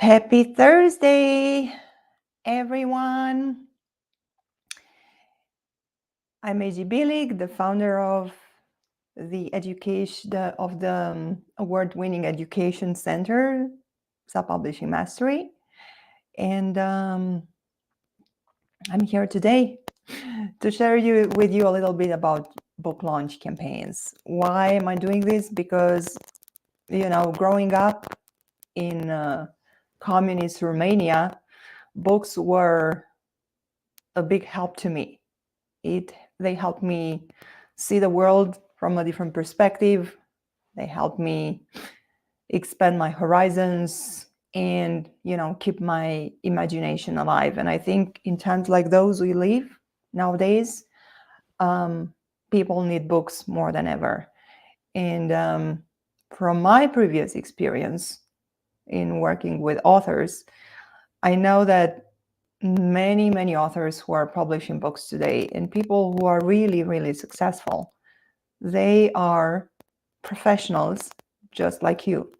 Happy Thursday, everyone. I'm Eji Bilik, the founder of the award-winning education center, Self-Publishing Mastery. And I'm here today to share with you a little bit about book launch campaigns. Why am I doing this? Because, growing up in communist Romania, books were a big help to me. They helped me see the world from a different perspective. They helped me expand my horizons and keep my imagination alive. And I think in times like those we live nowadays, people need books more than ever. And from my previous experience in working with authors, I know that many authors who are publishing books today and people who are really successful, they are professionals just like you.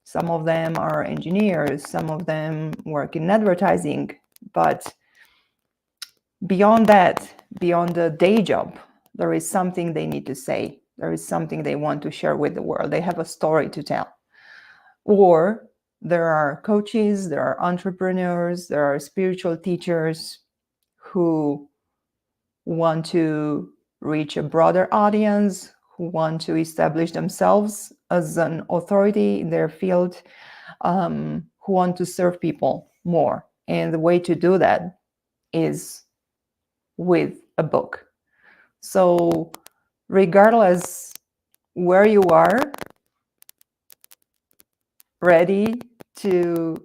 Some of them are engineers, some of them work in advertising, but beyond that, beyond the day job, there is something they need to say. There is something they want to share with the world. They have a story to tell. Or there are coaches, there are entrepreneurs, there are spiritual teachers who want to reach a broader audience, who want to establish themselves as an authority in their field, who want to serve people more. And the way to do that is with a book. So regardless where you are, ready to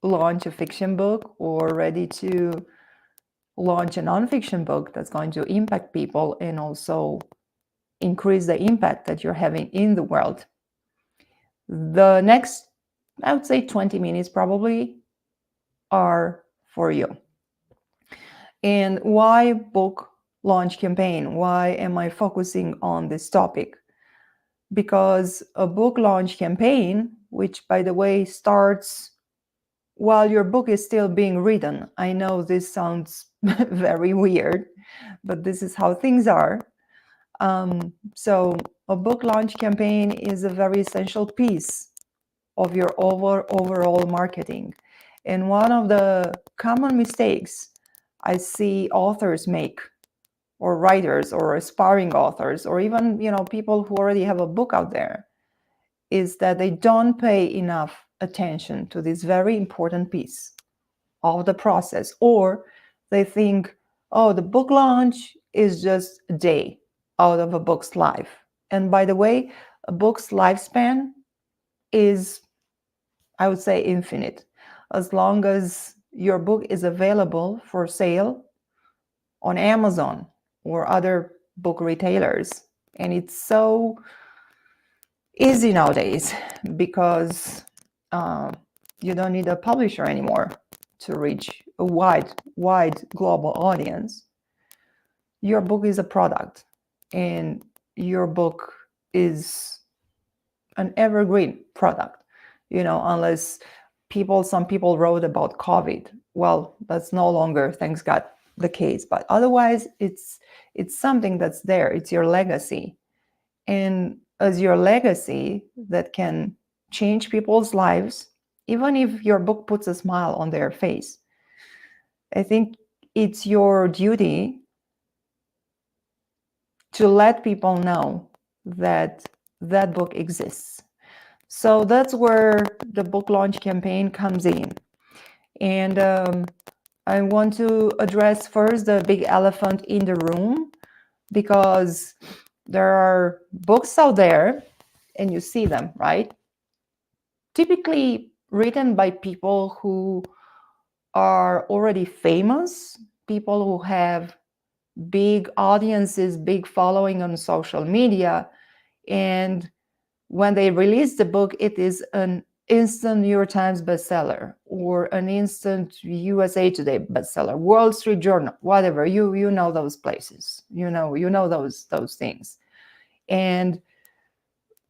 launch a fiction book or ready to launch a nonfiction book that's going to impact people and also increase the impact that you're having in the world, the next, I would say 20 minutes probably, are for you. And why book launch campaign? Why am I focusing on this topic? Because a book launch campaign, which by the way starts while your book is still being written. I know this sounds very weird, but this is how things are. So a book launch campaign is a very essential piece of your overall marketing. And one of the common mistakes I see authors make, or writers or aspiring authors, or even people who already have a book out there, is that they don't pay enough attention to this very important piece of the process, or they think, oh, the book launch is just a day out of a book's life. And by the way, a book's lifespan is, I would say, infinite. As long as your book is available for sale on Amazon or other book retailers. And it's so easy nowadays because you don't need a publisher anymore to reach a wide global audience. Your book is a product, and your book is an evergreen product, unless some people wrote about COVID. Well, that's no longer, thanks God, the case. But otherwise, it's something that's there. It's your legacy. And as your legacy that can change people's lives, even if your book puts a smile on their face, I think it's your duty to let people know that that book exists. So that's where the book launch campaign comes in. And I want to address first the big elephant in the room, because there are books out there, and you see them, right? Typically written by people who are already famous, people who have big audiences, big following on social media. And when they release the book, it is an instant New York Times bestseller or an instant USA Today bestseller, Wall Street Journal, whatever. You know those places. You know those things. And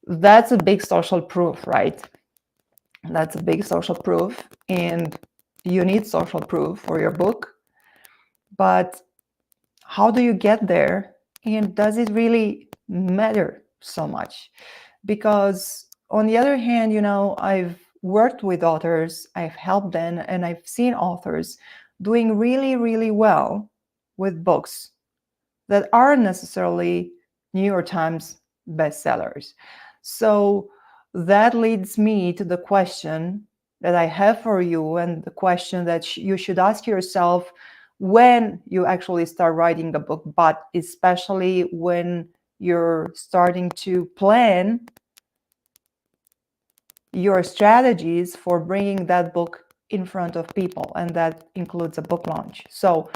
that's a big social proof, right? That's a big social proof, and you need social proof for your book. But how do you get there? And does it really matter so much? Because on the other hand, I've worked with authors, I've helped them, and I've seen authors doing really, really well with books that aren't necessarily New York Times bestsellers. So that leads me to the question that I have for you, and the question that you should ask yourself when you actually start writing a book, but especially when you're starting to plan your strategies for bringing that book in front of people, and that includes a book launch. So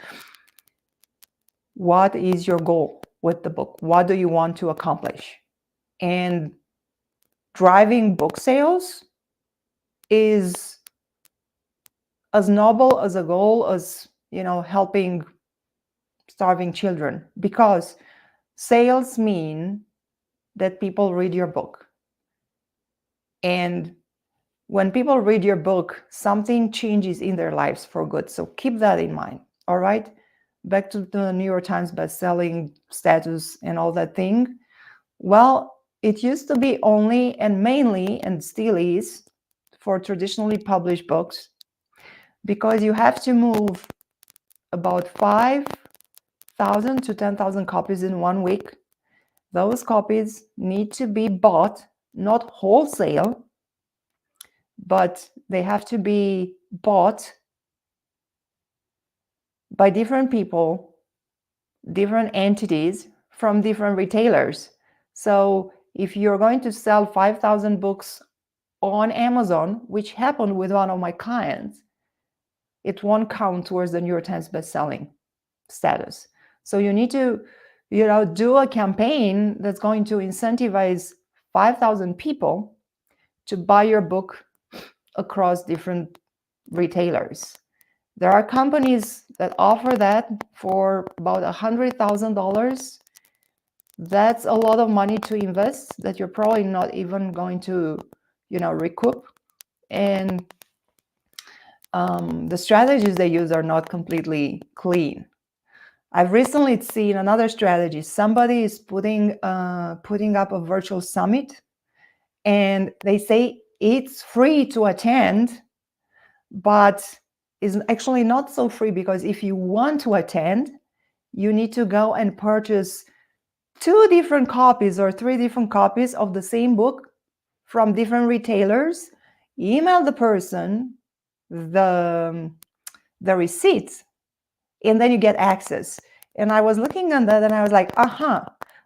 what is your goal with the book? What do you want to accomplish? And driving book sales is as noble as a goal as, helping starving children, because sales mean that people read your book. And when people read your book, something changes in their lives for good. So keep that in mind. All right. Back to the New York Times bestselling status and all that thing. Well, it used to be only and mainly, and still is, for traditionally published books, because you have to move about 5,000 to 10,000 copies in 1 week. Those copies need to be bought, not wholesale, but they have to be bought by different people, different entities, from different retailers. So if you're going to sell 5,000 books on Amazon, which happened with one of my clients, it won't count towards the New York Times bestselling status. So you need to, do a campaign that's going to incentivize 5,000 people to buy your book across different retailers. There are companies that offer that for about $100,000. That's a lot of money to invest that you're probably not even going to, recoup. And the strategies they use are not completely clean. I've recently seen another strategy. Somebody is putting up a virtual summit, and they say it's free to attend, but is actually not so free, because if you want to attend, you need to go and purchase 2 different copies or 3 different copies of the same book from different retailers, email the person the receipts, and then you get access. And I was looking at that and I was like,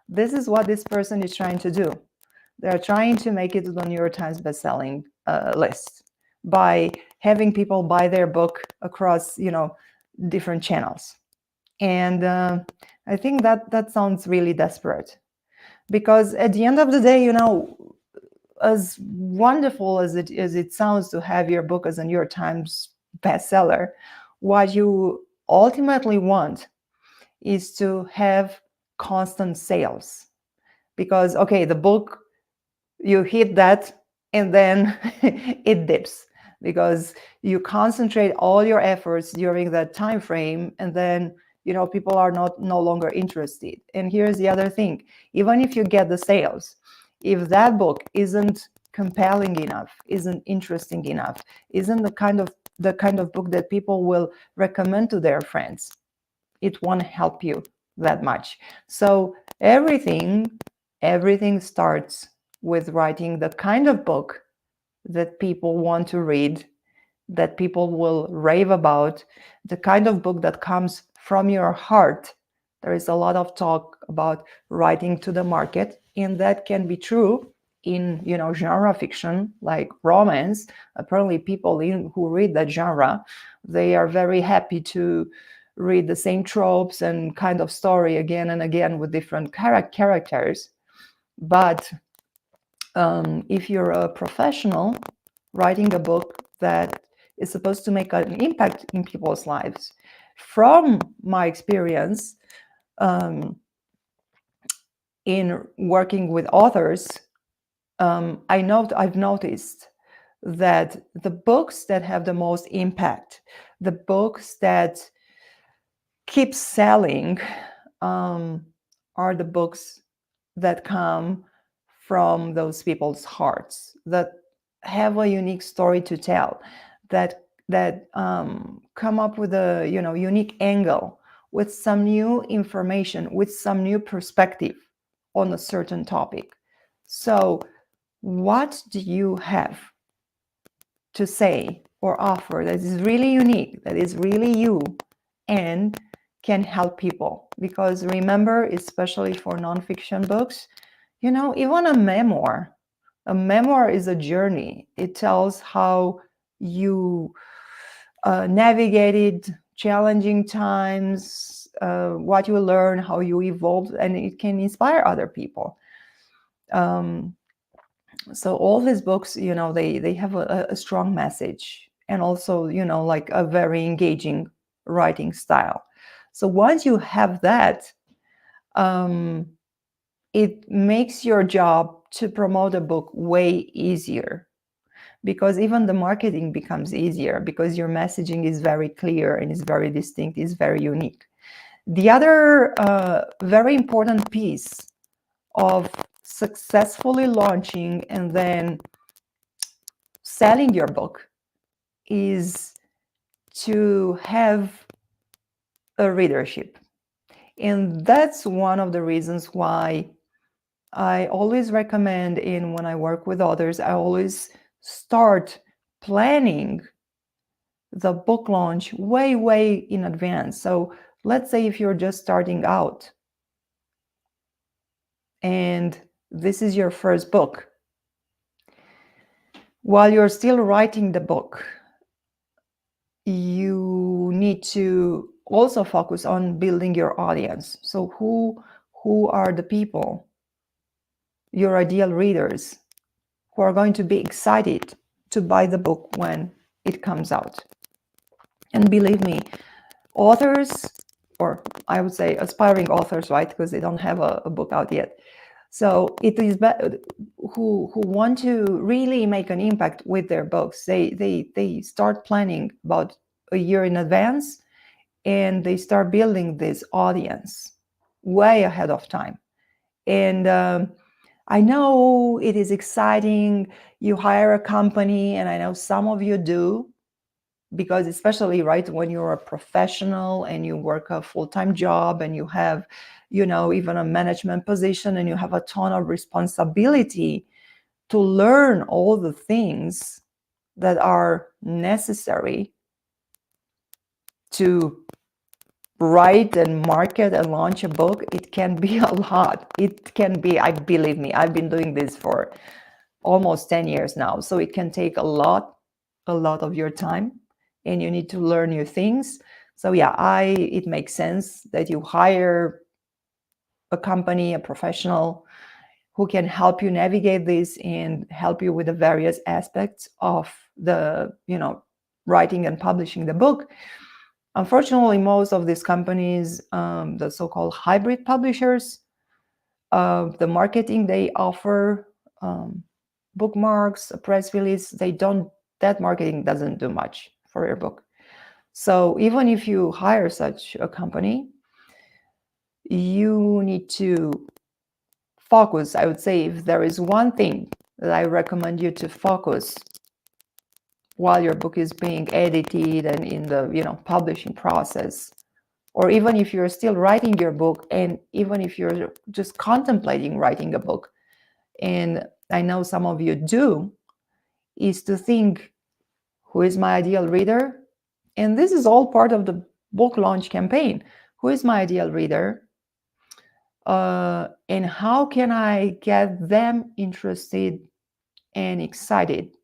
this is what this person is trying to do. They're trying to make it to the New York Times bestselling list by having people buy their book across, different channels. And I think that sounds really desperate, because at the end of the day, as wonderful as it sounds to have your book as a New York Times bestseller, what you ultimately want is to have constant sales. Because, okay, the book, you hit that and then it dips, because you concentrate all your efforts during that time frame, and then people are no longer interested. And here's the other thing: even if you get the sales, if that book isn't compelling enough, isn't interesting enough, isn't the kind of book that people will recommend to their friends, it won't help you that much. So everything starts with writing the kind of book that people want to read, that people will rave about, the kind of book that comes from your heart. There is a lot of talk about writing to the market, and that can be true in genre fiction like romance. Apparently people who read that genre, they are very happy to read the same tropes and kind of story again and again with different characters. But if you're a professional writing a book that is supposed to make an impact in people's lives, from my experience in working with authors, I've noticed that the books that have the most impact, the books that keep selling, are the books that come from those people's hearts, that have a unique story to tell, that come up with a unique angle, with some new information, with some new perspective on a certain topic. So what do you have to say or offer that is really unique, that is really you, and can help people? Because remember, especially for nonfiction books, even a memoir is a journey. It tells how you navigated challenging times, what you learn, how you evolved, and it can inspire other people. So all these books, they have a strong message, and also, like a very engaging writing style. So once you have that, it makes your job to promote a book way easier, because even the marketing becomes easier, because your messaging is very clear and is very distinct, is very unique. The other very important piece of successfully launching and then selling your book is to have a readership. And that's one of the reasons why I always recommend, and when I work with others, I always start planning the book launch way, way in advance. So let's say if you're just starting out and this is your first book, while you're still writing the book, you need to also focus on building your audience. So who are the people, your ideal readers, who are going to be excited to buy the book when it comes out? And believe me, authors, or I would say aspiring authors, right, because they don't have a book out yet, so it is who want to really make an impact with their books, they start planning about a year in advance, and they start building this audience way ahead of time. And I know it is exciting. You hire a company, and I know some of you do, because especially, right, when you're a professional and you work a full-time job and you have, even a management position, and you have a ton of responsibility to learn all the things that are necessary to write and market and launch a book, it can be a lot. It can be, believe me, I've been doing this for almost 10 years now. So it can take a lot of your time, and you need to learn new things. So yeah, it makes sense that you hire a company, a professional, who can help you navigate this and help you with the various aspects of the, writing and publishing the book. Unfortunately, most of these companies, the so-called hybrid publishers, the marketing they offer, bookmarks, a press release, that marketing doesn't do much for your book. So even if you hire such a company, you need to focus. I would say, if there is one thing that I recommend you to focus while your book is being edited and in the publishing process, or even if you're still writing your book, and even if you're just contemplating writing a book, and I know some of you do, is to think, who is my ideal reader? And this is all part of the book launch campaign. Who is my ideal reader? And how can I get them interested and excited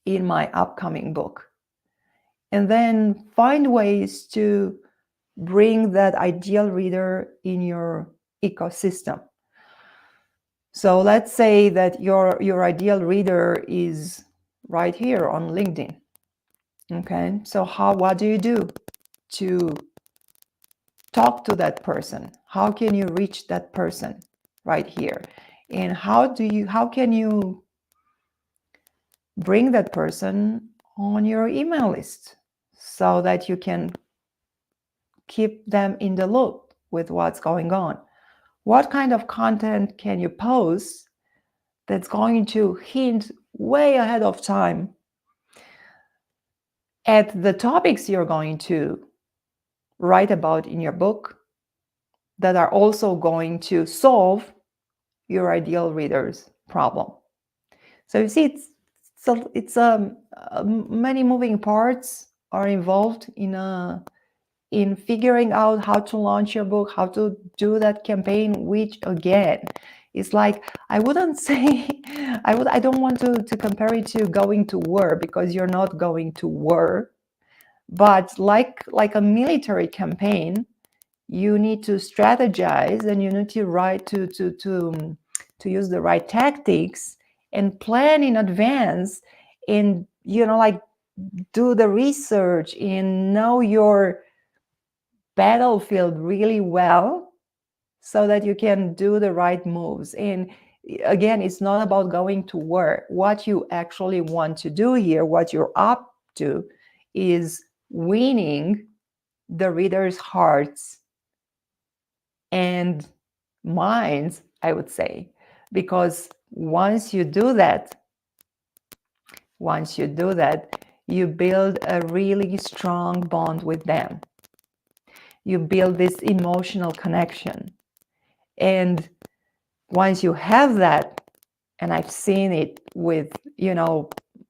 in my upcoming book? And then find ways to bring that ideal reader in your ecosystem. So let's say that your ideal reader is right here on LinkedIn. Okay, so what do you do to talk to that person? How can you reach that person right here? And how can you bring that person on your email list so that you can keep them in the loop with what's going on. What kind of content can you post that's going to hint way ahead of time at the topics you're going to write about in your book that are also going to solve your ideal reader's problem? So you see, many moving parts are involved in figuring out how to launch your book, how to do that campaign, which again is like, I wouldn't say, I don't want to compare it to going to war, because you're not going to war, but like a military campaign, you need to strategize, and you need to to use the right tactics and plan in advance, and like do the research and know your battlefield really well so that you can do the right moves. And again, it's not about going to war. What you actually want to do here, what you're up to, is winning the reader's hearts and minds, I would say. Because once you do that, you build a really strong bond with them. You build this emotional connection. And once you have that, and I've seen it with,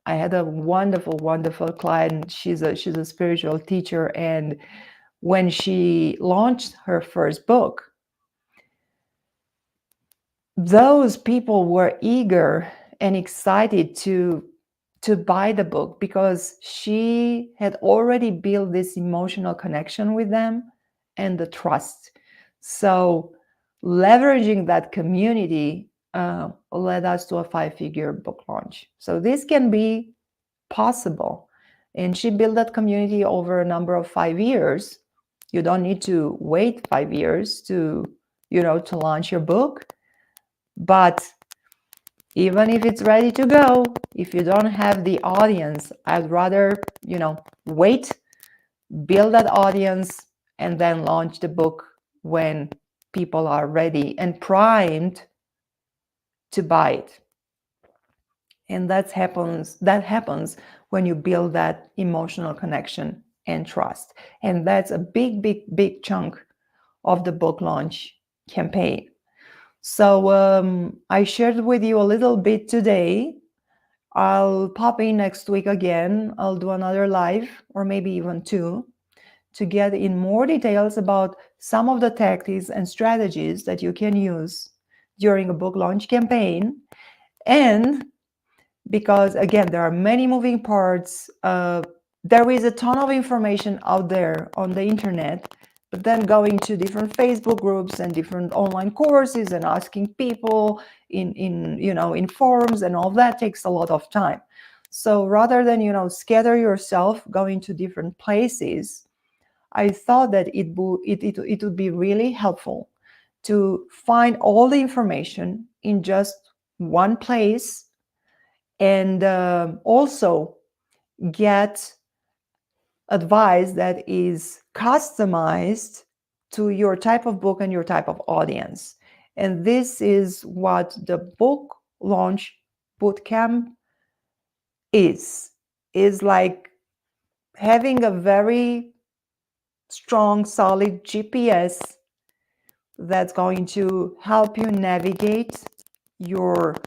I had a wonderful, wonderful client. She's a spiritual teacher. And when she launched her first book, those people were eager and excited to buy the book, because she had already built this emotional connection with them and the trust. So leveraging that community led us to a 5-figure book launch. So this can be possible. And she built that community over a number of 5 years. You don't need to wait 5 years to launch your book. But even if it's ready to go, if you don't have the audience, I'd rather, wait, build that audience, and then launch the book when people are ready and primed to buy it. And that happens when you build that emotional connection and trust. And that's a big, big, big chunk of the book launch campaign. So I shared with you a little bit today. I'll pop in next week again. I'll do another live, or maybe even 2, to get in more details about some of the tactics and strategies that you can use during a book launch campaign. And because, again, there are many moving parts, there is a ton of information out there on the internet. But then going to different Facebook groups and different online courses and asking people in forums and all that takes a lot of time. So rather than scatter yourself going to different places, I thought that it would be really helpful to find all the information in just one place, and also get advice that is customized to your type of book and your type of audience. And this is what the book launch bootcamp is like having a very strong, solid GPS that's going to help you navigate your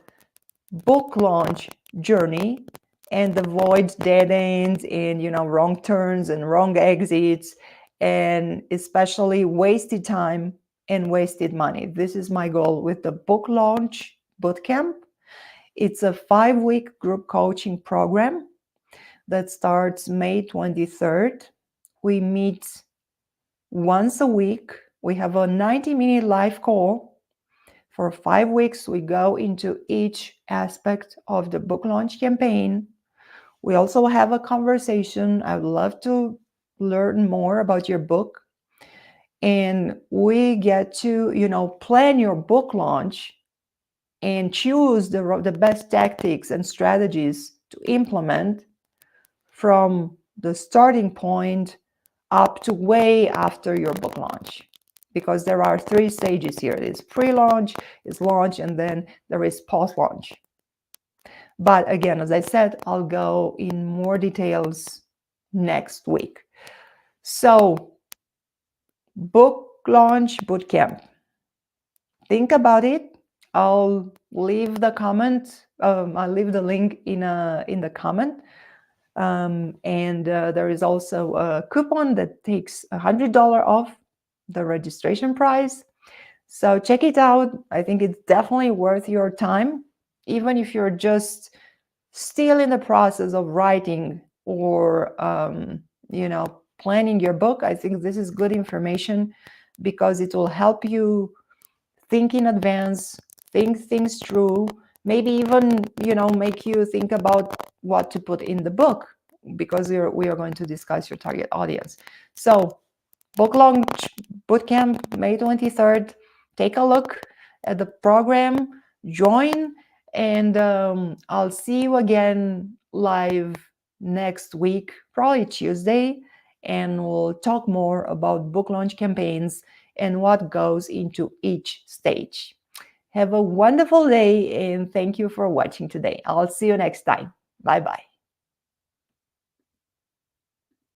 book launch journey and avoid dead ends and wrong turns and wrong exits, and especially wasted time and wasted money. This is my goal with the book launch bootcamp. It's a 5-week group coaching program that starts May 23rd. We meet once a week. We have a 90-minute live call. For 5 weeks, we go into each aspect of the book launch campaign. We also have a conversation. I would love to learn more about your book. And we get to, plan your book launch and choose the best tactics and strategies to implement from the starting point up to way after your book launch. Because there are 3 stages here. There's pre-launch, is launch, and then there is post-launch. But again, as I said, I'll go in more details next week. So, book launch bootcamp. Think about it. I'll leave the comment. I'll leave the link in the comment. And there is also a coupon that takes $100 off the registration price. So check it out. I think it's definitely worth your time, even if you're just still in the process of writing or planning your book. I think this is good information because it will help you think in advance, think things through, maybe even make you think about what to put in the book, because we are going to discuss your target audience. So book launch bootcamp, May 23rd. Take a look at the program, join, and I'll see you again live next week, probably Tuesday, and we'll talk more about book launch campaigns and what goes into each stage. Have a wonderful day, and thank you for watching today. I'll see you next time. Bye-bye.